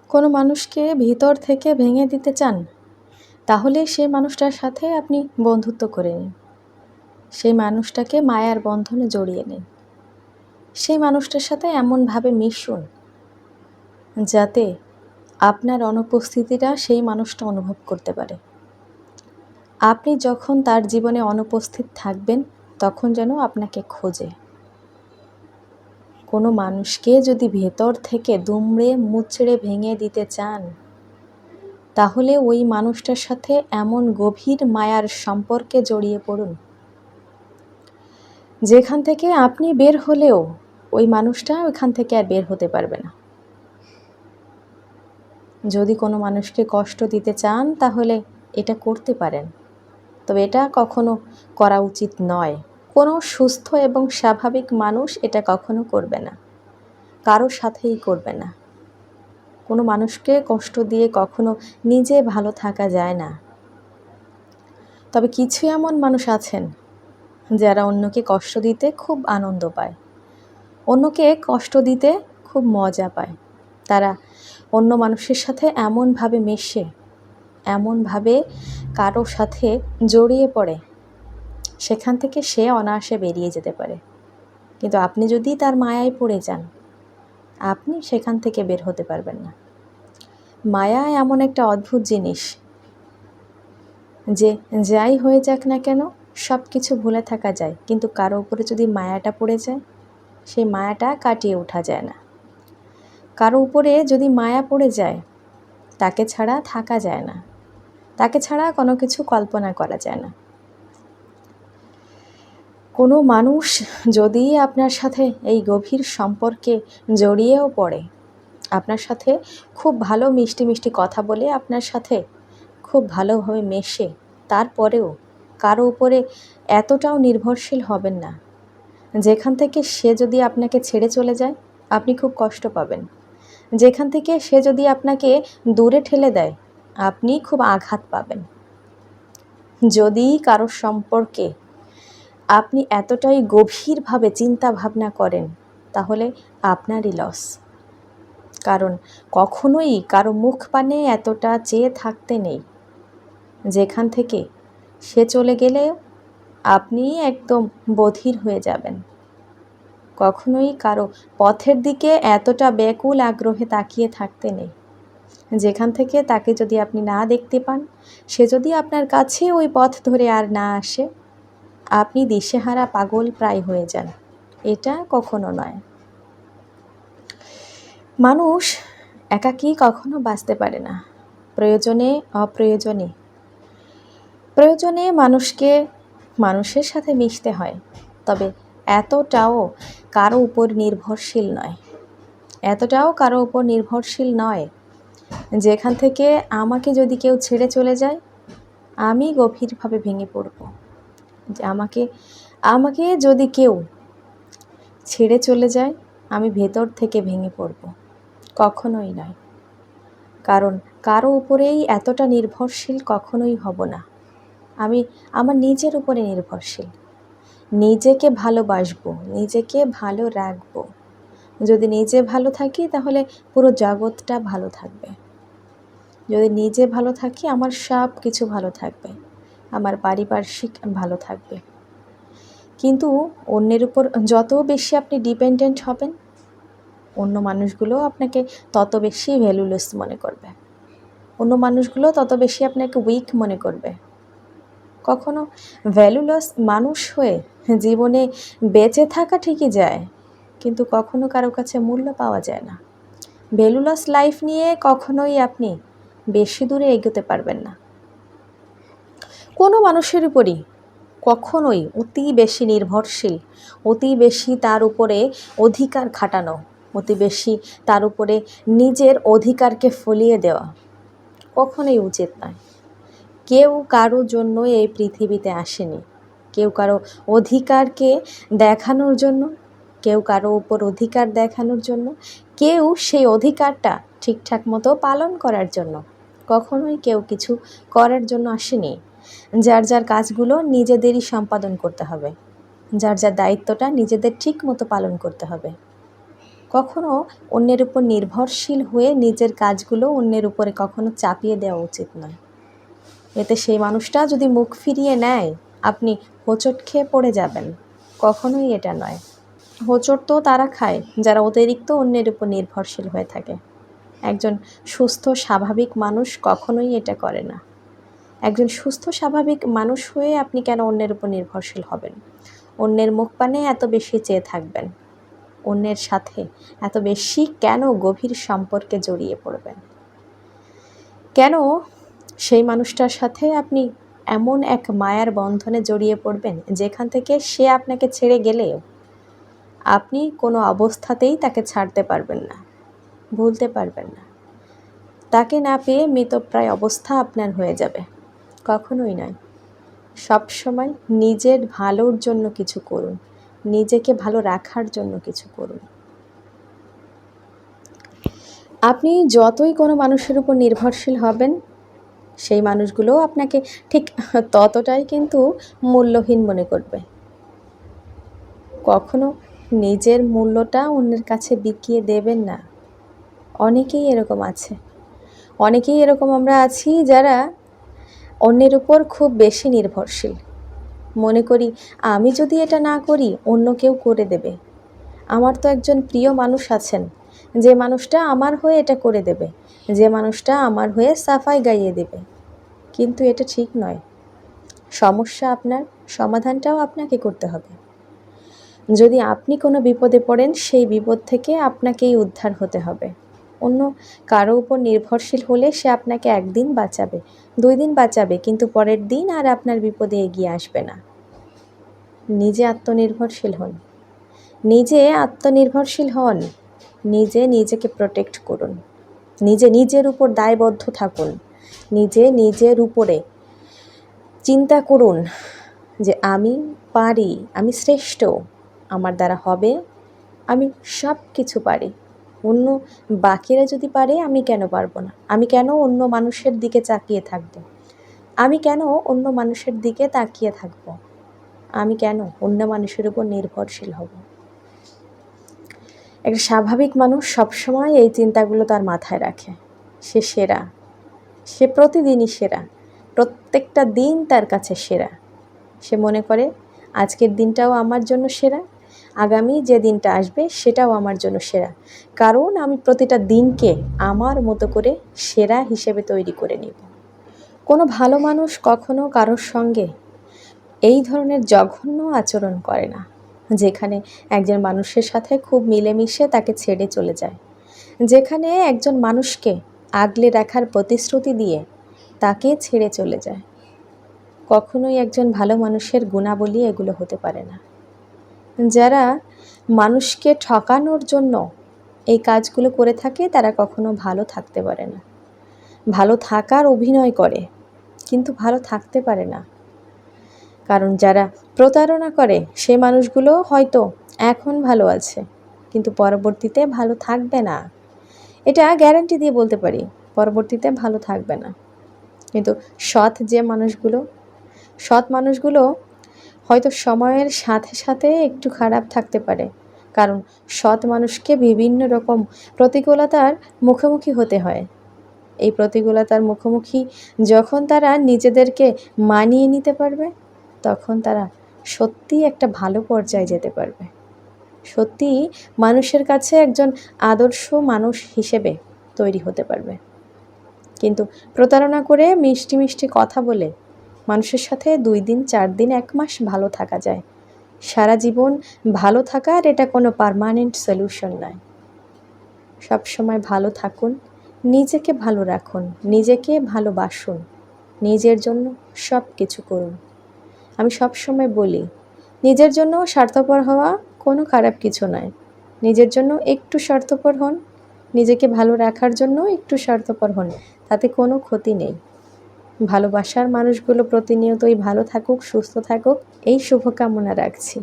কোনো মানুষকে ভিতর থেকে ভেঙে দিতে চান, তাহলে সেই মানুষটার সাথে আপনি বন্ধুত্ব করে নিন। সেই মানুষটাকে মায়ার বন্ধনে জড়িয়ে নিন। সেই মানুষটার সাথে এমনভাবে মিশুন যাতে আপনার অনুপস্থিতিটা সেই মানুষটা অনুভব করতে পারে। আপনি যখন তার জীবনে অনুপস্থিত থাকবেন, তখন যেন আপনাকে খোঁজে। কোনো মানুষকে যদি ভেতর থেকে দুমড়ে মুচড়ে ভেঙে দিতে চান, তাহলে ওই মানুষটার সাথে এমন গভীর মায়ার সম্পর্কে জড়িয়ে পড়ুন, যেখান থেকে আপনি বের হলেও ওই মানুষটা ওইখান থেকে আর বের হতে পারবে না। যদি কোনো মানুষকে কষ্ট দিতে চান, তাহলে এটা করতে পারেন, তবে এটা কখনো করা উচিত নয়। কোনো সুস্থ এবং স্বাভাবিক মানুষ এটা কখনো করবে না, কারোর সাথেই করবে না। কোনো মানুষকে কষ্ট দিয়ে কখনো নিজে ভালো থাকা যায় না। তবে কিছু এমন মানুষ আছেন যারা অন্যকে কষ্ট দিতে খুব আনন্দ পায়, অন্যকে কষ্ট দিতে খুব মজা পায়। তারা অন্য মানুষের সাথে এমনভাবে মেশে, এমনভাবে কারো সাথে জড়িয়ে পড়ে, সেখান থেকে সে অনায়াসে বেরিয়ে যেতে পারে। কিন্তু আপনি যদি তার মায়ায় পড়ে যান, আপনি সেখান থেকে বের হতে পারবেন না। মায়া এমন একটা অদ্ভুত জিনিস যে যাই হয়ে যাক না কেন সব কিছু ভুলে থাকা যায়, কিন্তু কারো উপরে যদি মায়াটা পড়ে যায়, সেই মায়াটা কাটিয়ে ওঠা যায় না। কারো উপরে যদি মায়া পড়ে যায়, তাকে ছাড়া থাকা যায় না, তাকে ছাড়া কোনো কিছু কল্পনা করা যায় না। কোনো মানুষ যদি আপনার সাথে এই গভীর সম্পর্কে জড়িয়েও পড়ে, আপনার সাথে খুব ভালো মিষ্টি মিষ্টি কথা বলে আপনার সাথে খুব ভালোভাবে মেশে, তারপরেও কারো উপরে এতটাও নির্ভরশীল হবেন না যেখান থেকে সে যদি আপনাকে ছেড়ে চলে যায় আপনি খুব কষ্ট পাবেন। যেখান থেকে সে যদি আপনাকে দূরে ঠেলে দেয়, আপনি খুব আঘাত পাবেন। যদি কারোর সম্পর্কে আপনি এতটাই গভীরভাবে চিন্তা ভাবনা করেন, তাহলে আপনারই লস। কারণ কখনোই কারো মুখ পানে এতটা চেয়ে থাকতে নেই যেখান থেকে সে চলে গেলে আপনি একদম বধির হয়ে যাবেন। কখনোই কারো পথের দিকে এতটা ব্যাকুল আগ্রহে তাকিয়ে থাকতে নেই যেখান থেকে তাকে যদি আপনি না দেখতে পান, সে যদি আপনার কাছে ওই পথ ধরে আর না আসে, আপনি দিশেহারা পাগল প্রায় হয়ে যান। এটা কখনো নয়। মানুষ একাকী কখনো বাঁচতে পারে না। প্রয়োজনে অপ্রয়োজনে প্রয়োজনে মানুষের সাথে মিশতে হয়, তবে এতটাও কারো উপর নির্ভরশীল নয়, এতটাও কারো উপর নির্ভরশীল নয় যেখান থেকে আমাকে যদি কেউ ছেড়ে চলে যায় আমি গভীরভাবে ভেঙে পড়ব। যে আমাকে যদি কেউ ছেড়ে চলে যায় আমি ভেতর থেকে ভেঙে পড়ব, কখনোই নয়। কারণ কারো উপরেই এতটা নির্ভরশীল কখনোই হব না। আমি আমার নিজের উপরে নির্ভরশীল। নিজেকে ভালোবাসবো, নিজেকে ভালো রাখবো। যদি নিজে ভালো থাকি তাহলে পুরো জগৎটা ভালো থাকবে। যদি নিজে ভালো থাকি আমার সব কিছু ভালো থাকবে, আমার পারিপার্শ্বিক ভালো থাকবে। কিন্তু অন্যের উপর যত বেশি আপনি ডিপেন্ডেন্ট হবেন, অন্য মানুষগুলো আপনাকে তত বেশি ভ্যালুলেস মনে করবে, অন্য মানুষগুলো তত বেশি আপনাকে উইক মনে করবে। কখনো ভ্যালুলেস মানুষ হয়ে জীবনে বেঁচে থাকা ঠিকই যায়, কিন্তু কখনো কারো কাছে মূল্য পাওয়া যায় না। ভ্যালুলেস লাইফ নিয়ে কখনোই আপনি বেশি দূরে এগোতে পারবেন না। কোনো মানুষের উপরই কখনোই অতি বেশি নির্ভরশীল, অতি বেশি তার উপরে অধিকার খাটানো, অতি বেশি তার উপরে নিজের অধিকারকে ফলিয়ে দেওয়া কখনোই উচিত নয়। কেউ কারো জন্য এই পৃথিবীতে আসেনি, কেউ কারো অধিকারকে দেখানোর জন্য, কেউ কারো উপর অধিকার দেখানোর জন্য, কেউ সেই অধিকারটা ঠিকঠাক মতো পালন করার জন্য কখনোই কেউ কিছু করার জন্য আসেনি। যার যার কাজগুলো নিজেদেরই সম্পাদন করতে হবে, যার যার দায়িত্বটা নিজেদের ঠিক মতো পালন করতে হবে। কখনো অন্যের উপর নির্ভরশীল হয়ে নিজের কাজগুলো অন্যের উপরে কখনো চাপিয়ে দেওয়া উচিত নয়। এতে সেই মানুষটা যদি মুখ ফিরিয়ে নেয়, আপনি হোঁচট খেয়ে পড়ে যাবেন। কখনোই এটা নয়। হোঁচট তো তারা খায় যারা অতিরিক্ত অন্যের উপর নির্ভরশীল হয়ে থাকে। একজন সুস্থ স্বাভাবিক মানুষ কখনোই এটা করে না। একজন সুস্থ স্বাভাবিক মানুষ হয়ে আপনি কেন অন্যের উপর নির্ভরশীল হবেন? অন্যের মুখ পানে এত বেশি চেয়ে থাকবেন? অন্যের সাথে এত বেশি কেন গভীর সম্পর্কে জড়িয়ে পড়বেন? কেন সেই মানুষটার সাথে আপনি এমন এক মায়ার বন্ধনে জড়িয়ে পড়বেন যেখান থেকে সে আপনাকে ছেড়ে গেলেও আপনি কোনো অবস্থাতেই তাকে ছাড়তে পারবেন না, ভুলতে পারবেন না। তাকে না পেয়ে মৃতপ্রায় অবস্থা আপনার হয়ে যাবে। কখনোই নয়। সবসময় নিজের ভালোর জন্য কিছু করুন, নিজেকে ভালো রাখার জন্য কিছু করুন। আপনি যতই কোনো মানুষের উপর নির্ভরশীল হবেন, সেই মানুষগুলোও আপনাকে ঠিক ততটাই কিন্তু মূল্যহীন মনে করবে। কখনো নিজের মূল্যটা অন্যের কাছে বিকিয়ে দেবেন না। অনেকেই এরকম আছে, অনেকেই এরকম আমরা আছি যারা অন্যের উপর খুব বেশি নির্ভরশীল। মনে করি আমি যদি এটা না করি অন্য কেউ করে দেবে। আমার তো একজন প্রিয় মানুষ আছেন, যে মানুষটা আমার হয়ে এটা করে দেবে, যে মানুষটা আমার হয়ে সাফাই গাইয়ে দেবে। কিন্তু এটা ঠিক নয়। সমস্যা আপনার, সমাধানটাও আপনাকে করতে হবে। যদি আপনি কোনো বিপদে পড়েন, সেই বিপদ থেকে আপনাকেই উদ্ধার হতে হবে। অন্য কারো উপর নির্ভরশীল হলে সে আপনাকে একদিন বাঁচাবে, 2 দিন বাঁচাবে, কিন্তু পরের দিন আর আপনার বিপদে এগিয়ে আসবে না। নিজে আত্মনির্ভরশীল হন, নিজে আত্মনির্ভরশীল হন, নিজে নিজেকে প্রোটেক্ট করুন, নিজে নিজের উপর দায়বদ্ধ থাকুন, নিজে নিজের উপরে চিন্তা করুন যে আমি পারি, আমি শ্রেষ্ঠ, আমার দ্বারা হবে, আমি সব কিছু পারি। অন্য বাকিরা যদি পারে আমি কেন পারবো না? আমি কেন অন্য মানুষের দিকে তাকিয়ে থাকবো? আমি কেন অন্য মানুষের দিকে তাকিয়ে থাকবো? আমি কেন অন্য মানুষের উপর নির্ভরশীল হব? একটা স্বাভাবিক মানুষ সবসময় এই চিন্তাগুলো তার মাথায় রাখে। সে সেরা, সে প্রতিদিনই সেরা, প্রত্যেকটা দিন তার কাছে সেরা। সে মনে করে আজকের দিনটাও আমার জন্য সেরা, আগামী যে দিনটা আসবে সেটাও আমার জন্য সেরা, কারণ আমি প্রতিটা দিনকে আমার মতো করে সেরা হিসেবে তৈরি করে নিব। কোনো ভালো মানুষ কখনো কারোর সঙ্গে এই ধরনের জঘন্য আচরণ করে না, যেখানে একজন মানুষের সাথে খুব মিলেমিশে তাকে ছেড়ে চলে যায়, যেখানে একজন মানুষকে আগলে রাখার প্রতিশ্রুতি দিয়ে তাকে ছেড়ে চলে যায়। কখনোই একজন ভালো মানুষের গুণাবলী এগুলো হতে পারে না। যারা মানুষকে ঠকানোর জন্য এই কাজগুলো করে থাকে তারা কখনো ভালো থাকতে পারে না। ভালো থাকার অভিনয় করে কিন্তু ভালো থাকতে পারে না। কারণ যারা প্রতারণা করে সে মানুষগুলো হয়তো এখন ভালো আছে কিন্তু পরবর্তীতে ভালো থাকবে না। এটা গ্যারান্টি দিয়ে বলতে পারি, পরবর্তীতে ভালো থাকবে না। কিন্তু সৎ মানুষগুলো হয়তো সময়ের সাথে সাথে একটু খারাপ থাকতে পারে, কারণ সৎ মানুষকে বিভিন্ন রকম প্রতিকূলতার মুখোমুখি হতে হয়। এই প্রতিকূলতার মুখোমুখি যখন তারা নিজেদেরকে মানিয়ে নিতে পারবে, তখন তারা সত্যিই একটা ভালো পর্যায়ে যেতে পারবে, সত্যিই মানুষের কাছে একজন আদর্শ মানুষ হিসেবে তৈরি হতে পারবে। কিন্তু প্রতারণা করে মিষ্টি মিষ্টি কথা বলে মানুষের সাথে 2 দিন 4 দিন 1 মাস ভালো থাকা যায়, সারা জীবন ভালো থাকার এটা কোনো পার্মানেন্ট সলিউশন নয়। সবসময় ভালো থাকুন, নিজেকে ভালো রাখুন, নিজেকে ভালোবাসুন, নিজের জন্য সব কিছু করুন। আমি সবসময় বলি, নিজের জন্য স্বার্থপর হওয়া কোনো খারাপ কিছু নয়। নিজের জন্য একটু স্বার্থপর হন, নিজেকে ভালো রাখার জন্য একটু স্বার্থপর হন, তাতে কোনো ক্ষতি নেই। ভালোবাসার মানুষগুলো প্রতিনিয়তই ভালো থাকুক, সুস্থ থাকুক, এই শুভকামনা রাখছি।